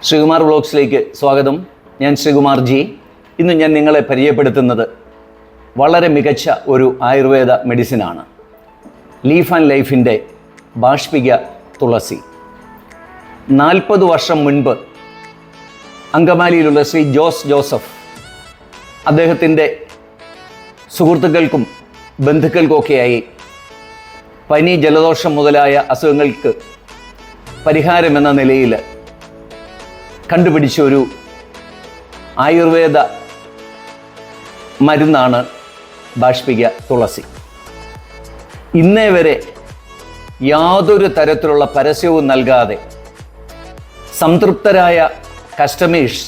ശ്രീകുമാർ വ്ളോഗ്സിലേക്ക് സ്വാഗതം. ഞാൻ ശ്രീകുമാർ ജി. ഇന്ന് ഞാൻ നിങ്ങളെ പരിചയപ്പെടുത്തുന്നത് വളരെ മികച്ച ഒരു ആയുർവേദ മെഡിസിനാണ്. ലീഫ് ആൻഡ് ലൈഫിൻ്റെ ബാഷ്പിക തുളസി. 40 വർഷം മുൻപ് അങ്കമാലിയിലുള്ള ശ്രീ ജോസ് ജോസഫ് അദ്ദേഹത്തിൻ്റെ സുഹൃത്തുക്കൾക്കും ബന്ധുക്കൾക്കൊക്കെയായി പനി, ജലദോഷം മുതലായ അസുഖങ്ങൾക്ക് പരിഹാരമെന്ന നിലയിൽ കണ്ടുപിടിച്ച ഒരു ആയുർവേദ മരുന്നാണ് ബാഷ്പിക തുളസി. ഇന്നേ വരെ യാതൊരു തരത്തിലുള്ള പരസ്യവും നൽകാതെ സംതൃപ്തരായ കസ്റ്റമേഴ്സ്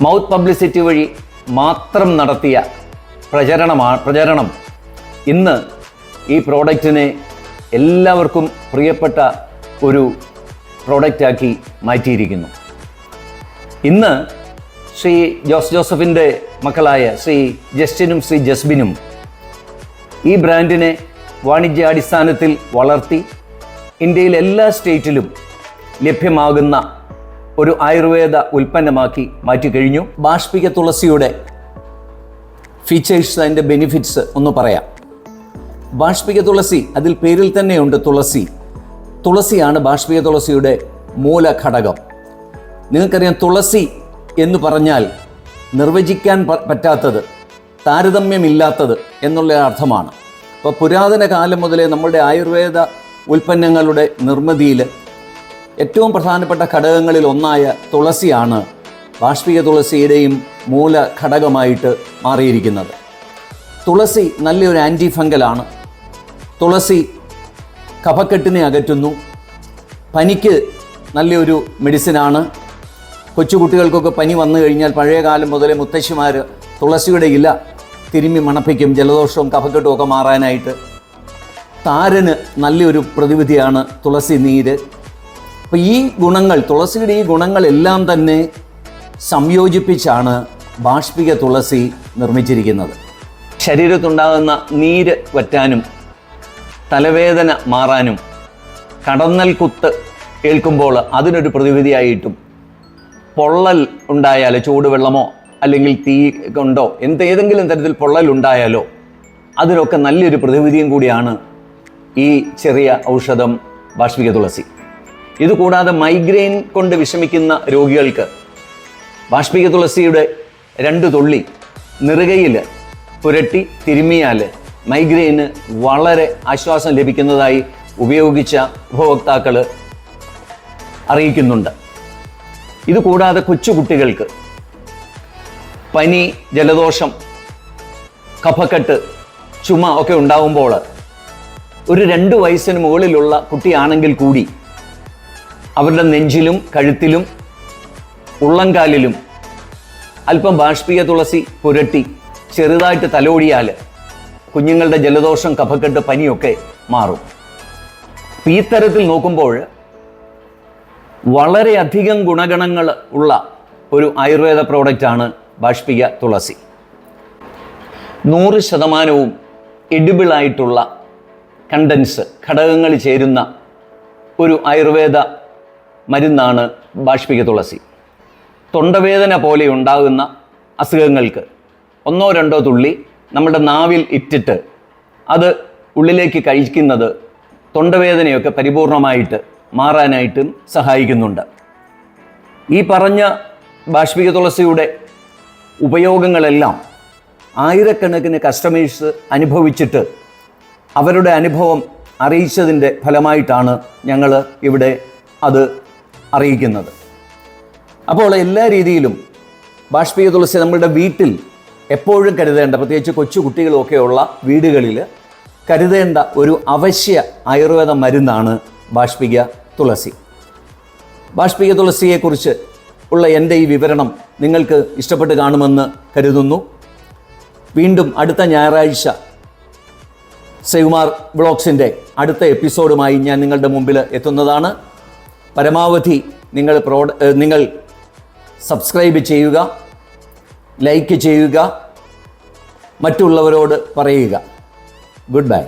മൗത്ത് പബ്ലിസിറ്റി വഴി മാത്രം നടത്തിയ പ്രചരണം ഇന്ന് ഈ പ്രോഡക്റ്റിനെ എല്ലാവർക്കും പ്രിയപ്പെട്ട ഒരു പ്രോഡക്റ്റാക്കി മാറ്റിയിരിക്കുന്നു. ഇന്ന് ശ്രീ ജോസ് ജോസഫിൻ്റെ മക്കളായ ശ്രീ ജസ്റ്റിനും ശ്രീ ജസ്ബിനും ഈ ബ്രാൻഡിനെ വാണിജ്യാടിസ്ഥാനത്തിൽ വളർത്തി ഇന്ത്യയിലെ എല്ലാ സ്റ്റേറ്റിലും ലഭ്യമാകുന്ന ഒരു ആയുർവേദ ഉൽപ്പന്നമാക്കി മാറ്റിക്കഴിഞ്ഞു. ബാഷ്പിക തുളസിയുടെ ഫീച്ചേഴ്സ്, അതിൻ്റെ ബെനിഫിറ്റ്സ് ഒന്ന് പറയാം. ബാഷ്പിക തുളസി, അതിൽ പേരിൽ തന്നെയുണ്ട് തുളസി. തുളസിയാണ് ബാഷ്പിക തുളസിയുടെ മൂലഘടകം. നിങ്ങൾക്കറിയാം, തുളസി എന്ന് പറഞ്ഞാൽ നിർവചിക്കാൻ പറ്റാത്തത്, താരതമ്യമില്ലാത്തത് എന്നുള്ള അർത്ഥമാണ്. അപ്പോൾ പുരാതന കാലം മുതലേ നമ്മളുടെ ആയുർവേദ ഉൽപ്പന്നങ്ങളുടെ നിർമ്മിതിയിൽ ഏറ്റവും പ്രധാനപ്പെട്ട ഘടകങ്ങളിൽ ഒന്നായ തുളസിയാണ് ബാഷ്പിക തുളസിയുടെയും മൂലഘടകമായിട്ട് മാറിയിരിക്കുന്നത്. തുളസി നല്ലൊരു ആൻറ്റി ഫംഗലാണ്. തുളസി കഫക്കെട്ടിനെ അകറ്റുന്നു. പനിക്ക് നല്ലൊരു മെഡിസിനാണ്. കൊച്ചുകുട്ടികൾക്കൊക്കെ പനി വന്നു കഴിഞ്ഞാൽ പഴയ കാലം മുതലേ മുത്തശ്ശിമാർ തുളസിയുടെ ഇല തിരുമ്മി മണപ്പിക്കും, ജലദോഷവും കഫക്കെട്ടും ഒക്കെ മാറാനായിട്ട്. താരന് നല്ലൊരു പ്രതിവിധിയാണ് തുളസി നീര്. അപ്പോൾ ഈ ഗുണങ്ങൾ, തുളസിയുടെ ഈ ഗുണങ്ങളെല്ലാം തന്നെ സംയോജിപ്പിച്ചാണ് ബാഷ്പിക തുളസി നിർമ്മിച്ചിരിക്കുന്നത്. ശരീരത്തുണ്ടാകുന്ന നീര് വറ്റാനും തലവേദന മാറാനും കടന്നൽ കുത്ത് ഏൽക്കുമ്പോൾ അതിനൊരു പ്രതിവിധിയായിട്ടും, പൊള്ളൽ ഉണ്ടായാലോ, ചൂടുവെള്ളമോ അല്ലെങ്കിൽ തീ കൊണ്ടോ ഏതെങ്കിലും തരത്തിൽ പൊള്ളൽ ഉണ്ടായാലോ അതിനൊക്കെ നല്ലൊരു പ്രതിവിധിയും കൂടിയാണ് ഈ ചെറിയ ഔഷധം ബാഷ്പിക തുളസി. ഇതുകൂടാതെ മൈഗ്രെയിൻ കൊണ്ട് വിഷമിക്കുന്ന രോഗികൾക്ക് ബാഷ്പിക തുളസിയുടെ 2 തുള്ളി നെറുകയിൽ പുരട്ടി തിരുമ്മിയാൽ മൈഗ്രെയിന് വളരെ ആശ്വാസം ലഭിക്കുന്നതായി ഉപയോഗിച്ച ഉപഭോക്താക്കൾ അറിയിക്കുന്നുണ്ട്. ഇതുകൂടാതെ കൊച്ചുകുട്ടികൾക്ക് പനി, ജലദോഷം, കഫക്കെട്ട്, ചുമ ഒക്കെ ഉണ്ടാകുമ്പോൾ ഒരു 2 വയസ്സിന് മുകളിലുള്ള കുട്ടിയാണെങ്കിൽ കൂടി അവരുടെ നെഞ്ചിലും കഴുത്തിലും ഉള്ളംകാലിലും അല്പം ബാഷ്പിക തുളസി പുരട്ടി ചെറുതായിട്ട് തലോടിയാൽ കുഞ്ഞുങ്ങളുടെ ജലദോഷം, കഫക്കെട്ട്, പനിയൊക്കെ മാറും. ഈ തരത്തിൽ നോക്കുമ്പോൾ വളരെയധികം ഗുണഗണങ്ങൾ ഉള്ള ഒരു ആയുർവേദ പ്രോഡക്റ്റാണ് ബാഷ്പിക തുളസി. 100% എഡിബിളായിട്ടുള്ള കണ്ടൻസ്, ഘടകങ്ങൾ ചേരുന്ന ഒരു ആയുർവേദ മരുന്നാണ് ബാഷ്പിക തുളസി. തൊണ്ടവേദന പോലെ ഉണ്ടാകുന്ന അസുഖങ്ങൾക്ക് 1-2 തുള്ളി നമ്മുടെ നാവിൽ ഇട്ടിട്ട് അത് ഉള്ളിലേക്ക് കഴിക്കുന്നത് തൊണ്ടവേദനയൊക്കെ പരിപൂർണമായിട്ട് മാറാനായിട്ടും സഹായിക്കുന്നുണ്ട്. ഈ പറഞ്ഞ ബാഷ്പിക തുളസിയുടെ ഉപയോഗങ്ങളെല്ലാം ആയിരക്കണക്കിന് കസ്റ്റമേഴ്സ് അനുഭവിച്ചിട്ട് അവരുടെ അനുഭവം അറിയിച്ചതിൻ്റെ ഫലമായിട്ടാണ് ഞങ്ങൾ ഇവിടെ അത് അറിയിക്കുന്നത്. അപ്പോൾ എല്ലാ രീതിയിലും ബാഷ്പിക തുളസി നമ്മളുടെ വീട്ടിൽ എപ്പോഴും കരുതേണ്ട, പ്രത്യേകിച്ച് കൊച്ചു കുട്ടികളൊക്കെയുള്ള വീടുകളിൽ കരുതേണ്ട ഒരു അവശ്യ ആയുർവേദ മരുന്നാണ് ബാഷ്പിക തുളസി. ബാഷ്പിക തുളസിയെക്കുറിച്ച് ഉള്ള എൻ്റെ ഈ വിവരണം നിങ്ങൾക്ക് ഇഷ്ടപ്പെട്ട് കാണുമെന്ന് കരുതുന്നു. വീണ്ടും അടുത്ത ഞായറാഴ്ച ശ്രീകുമാർ വ്ളോഗ്സിൻ്റെ അടുത്ത എപ്പിസോഡുമായി ഞാൻ നിങ്ങളുടെ മുമ്പിൽ എത്തുന്നതാണ്. പരമാവധി നിങ്ങൾ സബ്സ്ക്രൈബ് ചെയ്യുക, ലൈക്ക് ചെയ്യുക, മറ്റുള്ളവരോട് പറയുക. Good bye.